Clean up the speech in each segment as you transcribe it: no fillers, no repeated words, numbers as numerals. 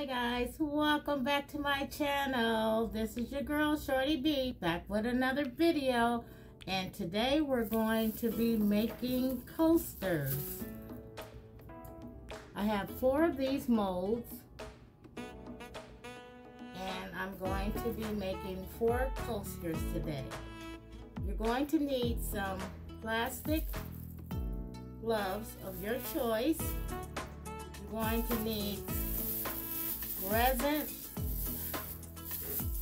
Hi guys, welcome back to my channel. This is your girl Shorty B back with another video, and today we're going to be making coasters. I have 4 of these molds and I'm going to be making 4 coasters today. You're going to need some plastic gloves of your choice. You're going to need resin.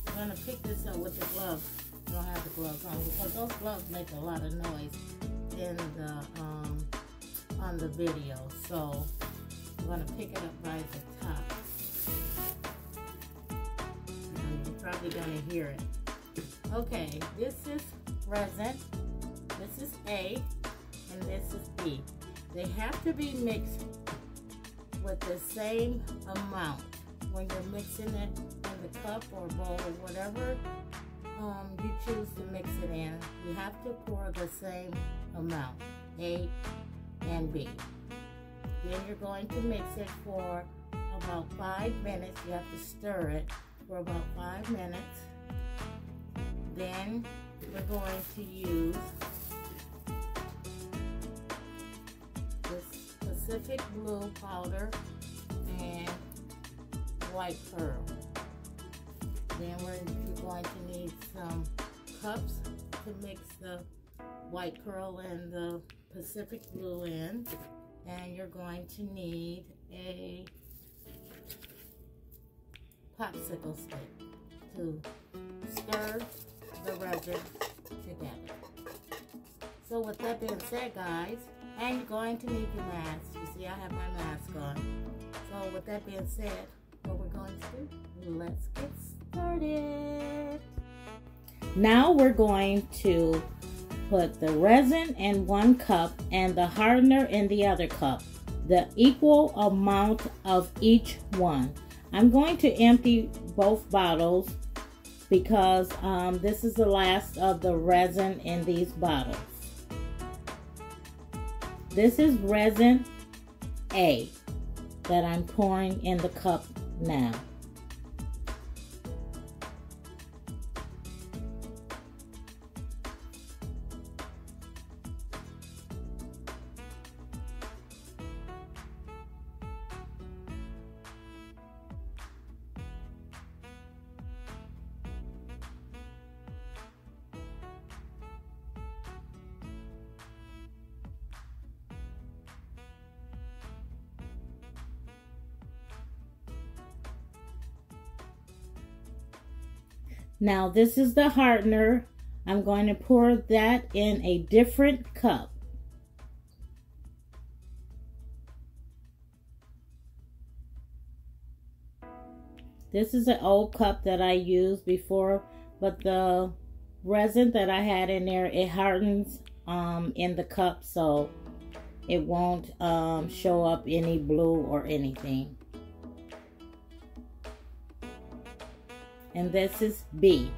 I'm going to pick this up with the gloves. I don't have the gloves on because those gloves make a lot of noise in the on the video. So I'm going to pick it up by the top. And you're probably going to hear it. Okay, this is resin. This is A, and this is B. They have to be mixed with the same amount. When you're mixing it in the cup or bowl or whatever you choose to mix it in, you have to pour the same amount, A and B. Then you're going to mix it for about 5 minutes. You have to stir it for about 5 minutes. Then we're going to use this Pacific Blue powder and white pearl. Then you're going to need some cups to mix the white pearl and the Pacific Blue in, and you're going to need a popsicle stick to stir the resin together. So with that being said, guys, and you're going to need your mask. You see, I have my mask on. So with that being said, what we're going to do, let's get started. Now we're going to put the resin in 1 cup and the hardener in the other cup, the equal amount of each one. I'm going to empty both bottles because this is the last of the resin in these bottles. This is resin A that I'm pouring in the cup now. Now this is the hardener. I'm going to pour that in a different cup. This is an old cup that I used before, but the resin that I had in there, it hardens in the cup, so it won't show up any blue or anything. And this is B.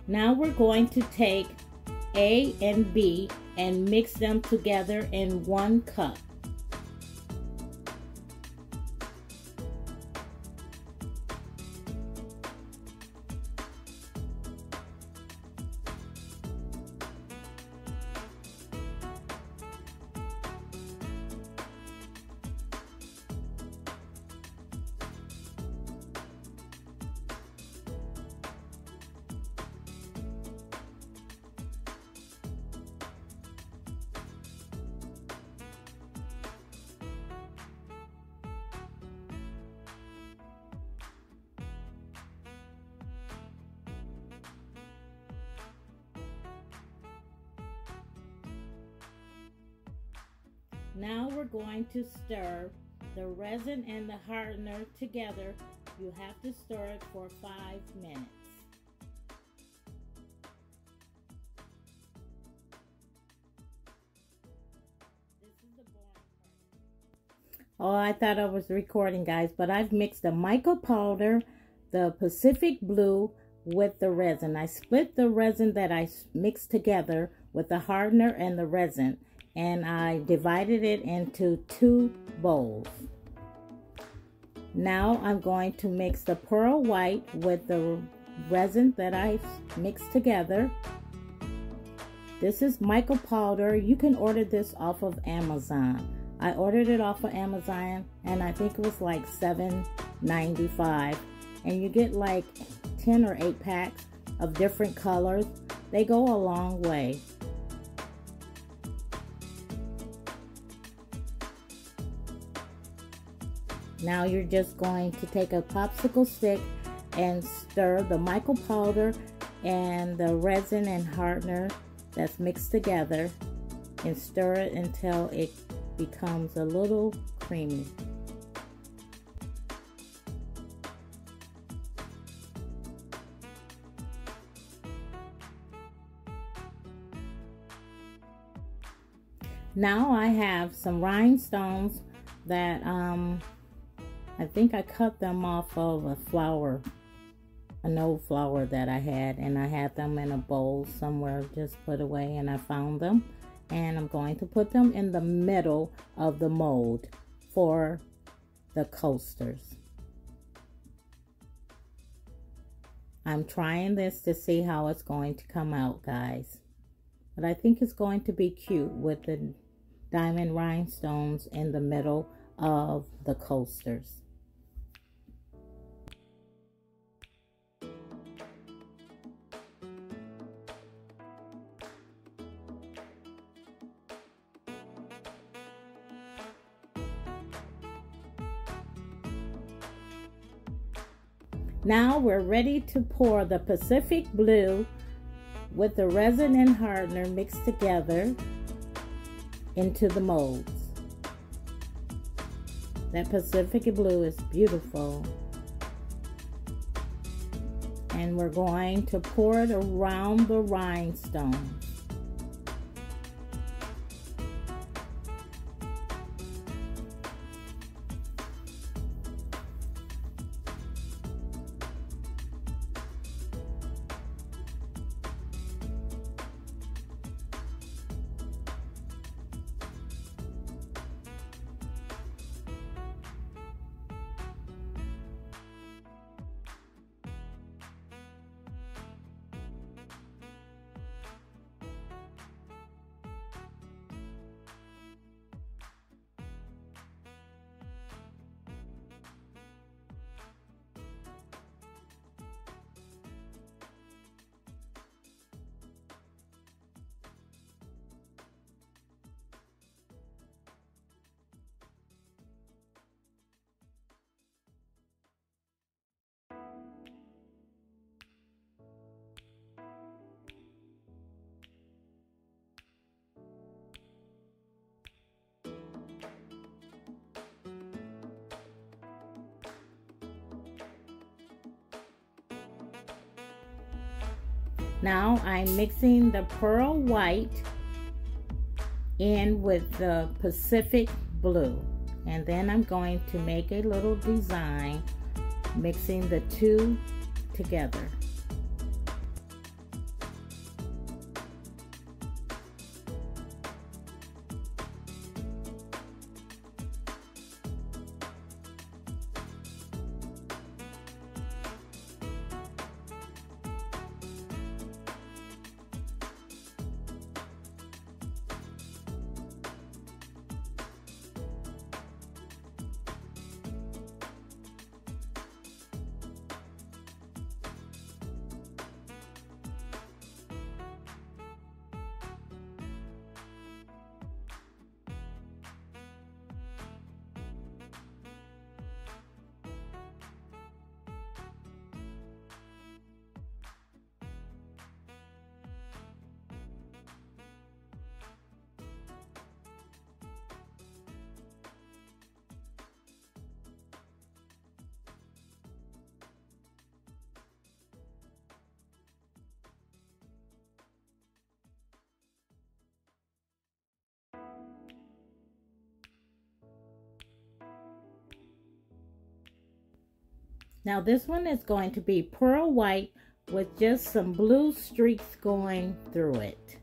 Now we're going to take A and B and mix them together in 1 cup. Now we're going to stir the resin and the hardener together. You have to stir it for 5 minutes. This is the boring part. Oh, I thought I was recording, guys, but I've mixed the mica powder, the Pacific Blue with the resin. I split the resin that I mixed together with the hardener and the resin, and I divided it into 2 bowls. Now I'm going to mix the pearl white with the resin that I mixed together. This is mica powder. You can order this off of Amazon. I ordered it off of Amazon, and I think it was like $7.95, and you get like 10 or 8 packs of different colors. They go a long way. Now you're just going to take a popsicle stick and stir the mica powder and the resin and hardener that's mixed together, and stir it until it becomes a little creamy. Now I have some rhinestones that I think I cut them off of a flower, an old flower that I had, and I had them in a bowl somewhere just put away, and I found them, and I'm going to put them in the middle of the mold for the coasters. I'm trying this to see how it's going to come out, guys, but I think it's going to be cute with the diamond rhinestones in the middle of the coasters. Now we're ready to pour the Pacific blue with the resin and hardener mixed together into the molds. That Pacific blue is beautiful. And we're going to pour it around the rhinestones. Now I'm mixing the pearl white in with the Pacific blue, and then I'm going to make a little design mixing the 2 together. Now this one is going to be pearl white with just some blue streaks going through it.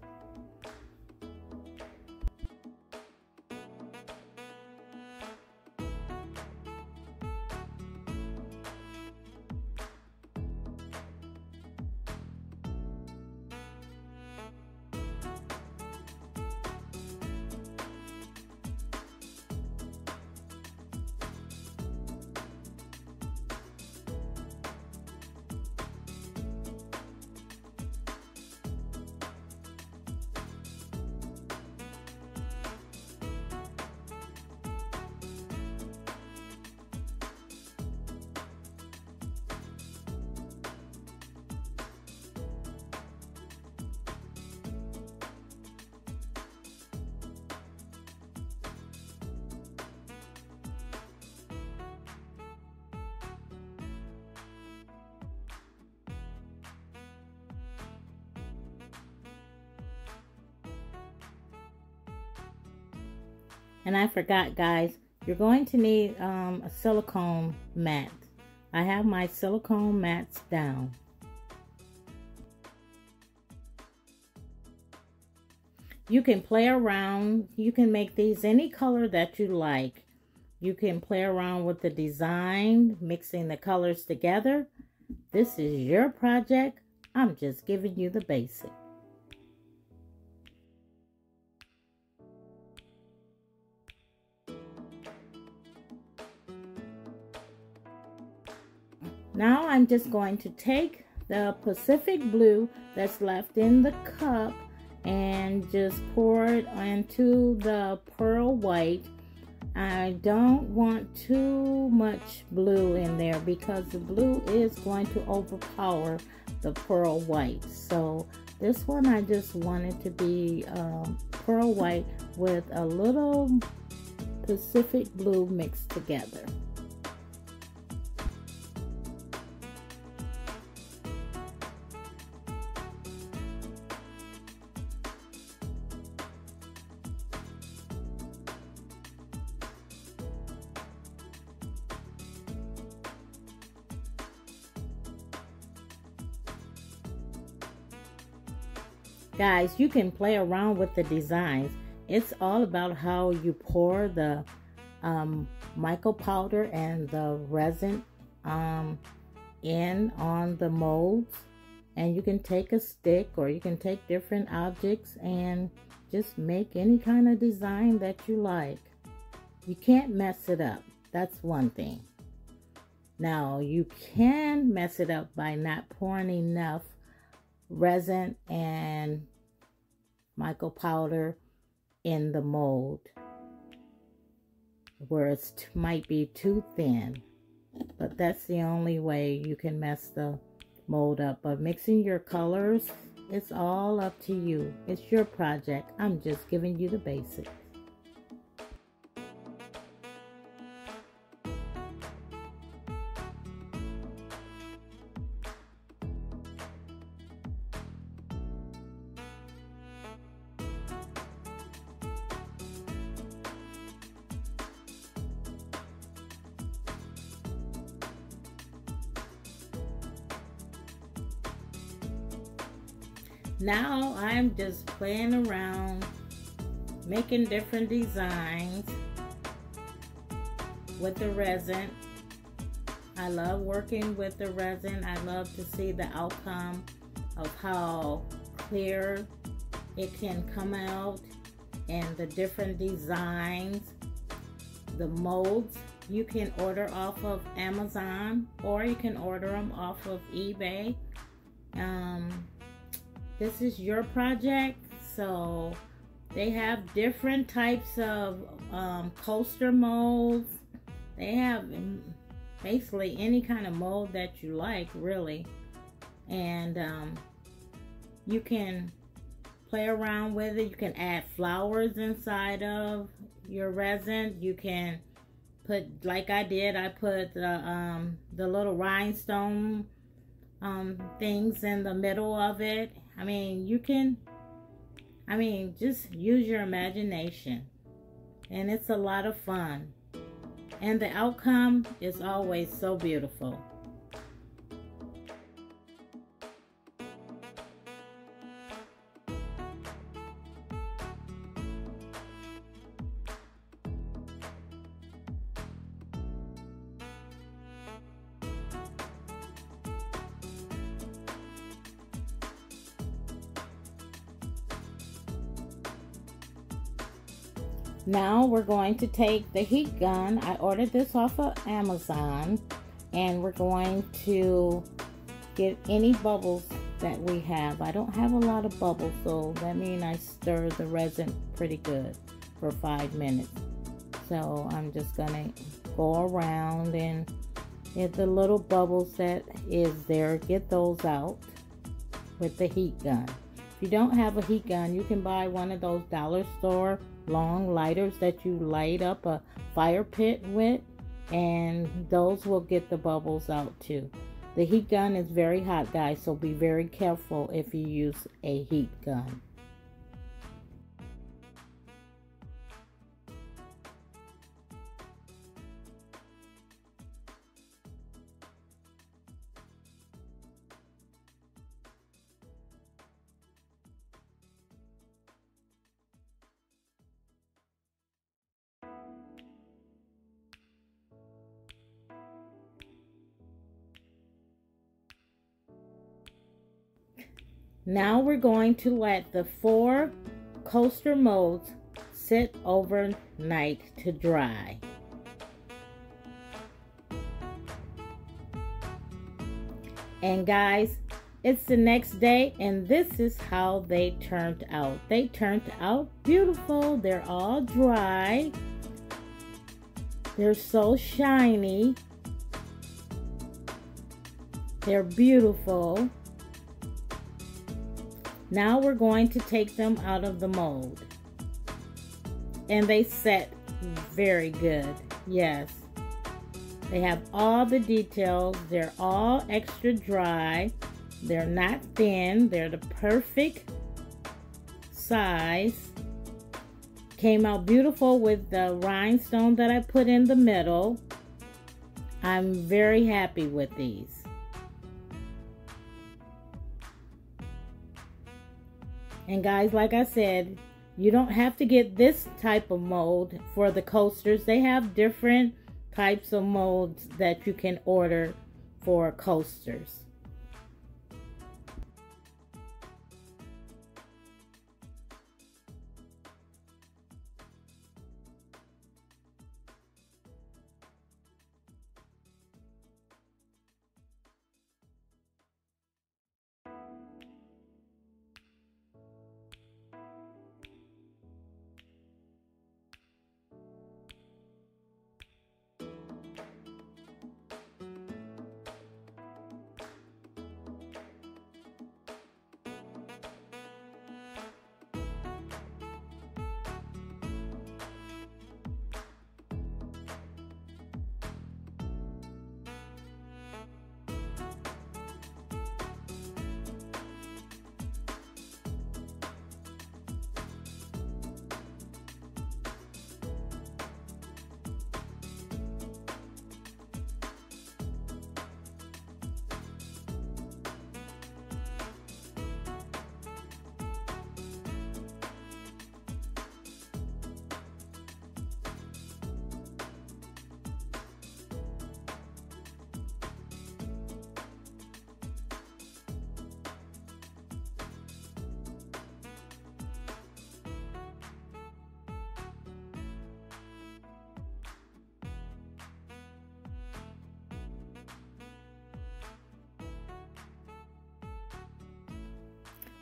And I forgot, guys, you're going to need a silicone mat. I have my silicone mats down. You can play around. You can make these any color that you like. You can play around with the design, mixing the colors together. This is your project. I'm just giving you the basic. Now I'm just going to take the Pacific blue that's left in the cup and just pour it into the pearl white. I don't want too much blue in there because the blue is going to overpower the pearl white. So this one I just wanted to be pearl white with a little Pacific blue mixed together. Guys, you can play around with the designs. It's all about how you pour the mica powder and the resin in on the molds. And you can take a stick or you can take different objects and just make any kind of design that you like. You can't mess it up. That's one thing. Now, you can mess it up by not pouring enough resin and mica powder in the mold where it might be too thin, but that's the only way you can mess the mold up. But mixing your colors, it's all up to you. It's your project. I'm just giving you the basics. Now I'm just playing around, making different designs with the resin. I love working with the resin. I love to see the outcome of how clear it can come out and the different designs. The molds you can order off of Amazon or you can order them off of eBay. This is your project, so they have different types of coaster molds. They have basically any kind of mold that you like, really. And you can play around with it. You can add flowers inside of your resin. You can put, like I did, I put the little rhinestone things in the middle of it. I mean, you can, just use your imagination. And it's a lot of fun. And the outcome is always so beautiful. Now we're going to take the heat gun. I ordered this off of Amazon, and we're going to get any bubbles that we have. I don't have a lot of bubbles, so that means I stir the resin pretty good for 5 minutes. So I'm just gonna go around and get the little bubbles that is there, get those out with the heat gun. If you don't have a heat gun, you can buy one of those dollar store long lighters that you light up a fire pit with, and those will get the bubbles out too. The heat gun is very hot, guys, so be very careful if you use a heat gun. Now we're going to let the 4 coaster molds sit overnight to dry. And guys, it's the next day and this is how they turned out. They turned out beautiful. They're all dry. They're so shiny. They're beautiful. Now we're going to take them out of the mold. And they set very good. Yes. They have all the details. They're all extra dry. They're not thin. They're the perfect size. Came out beautiful with the rhinestone that I put in the middle. I'm very happy with these. And guys, like I said, you don't have to get this type of mold for the coasters. They have different types of molds that you can order for coasters.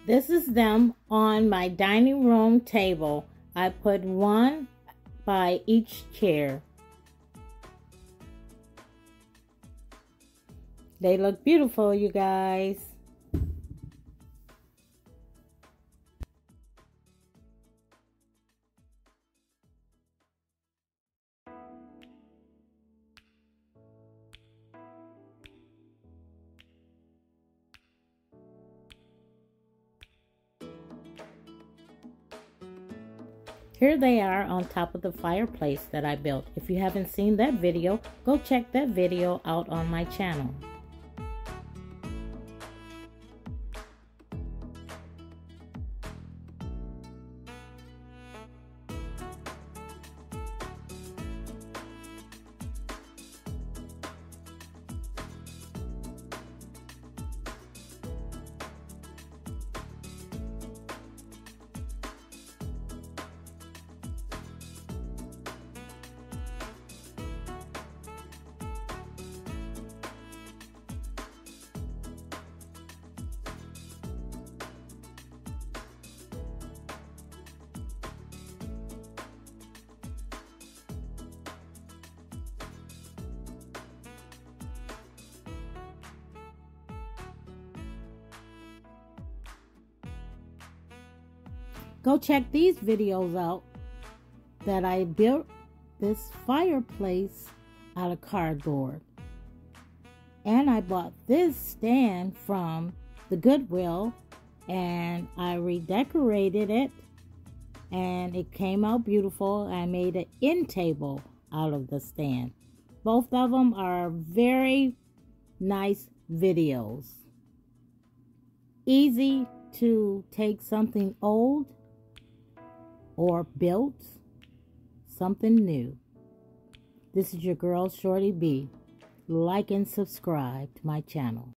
This is them on my dining room table. I put one by each chair. They look beautiful, you guys. Here they are on top of the fireplace that I built. If you haven't seen that video, go check that video out on my channel. Go check these videos out that I built this fireplace out of cardboard. And I bought this stand from the Goodwill and I redecorated it and it came out beautiful. I made an end table out of the stand. Both of them are very nice videos. Easy to take something old or built something new. This is your girl Shorty B. Like and subscribe to my channel.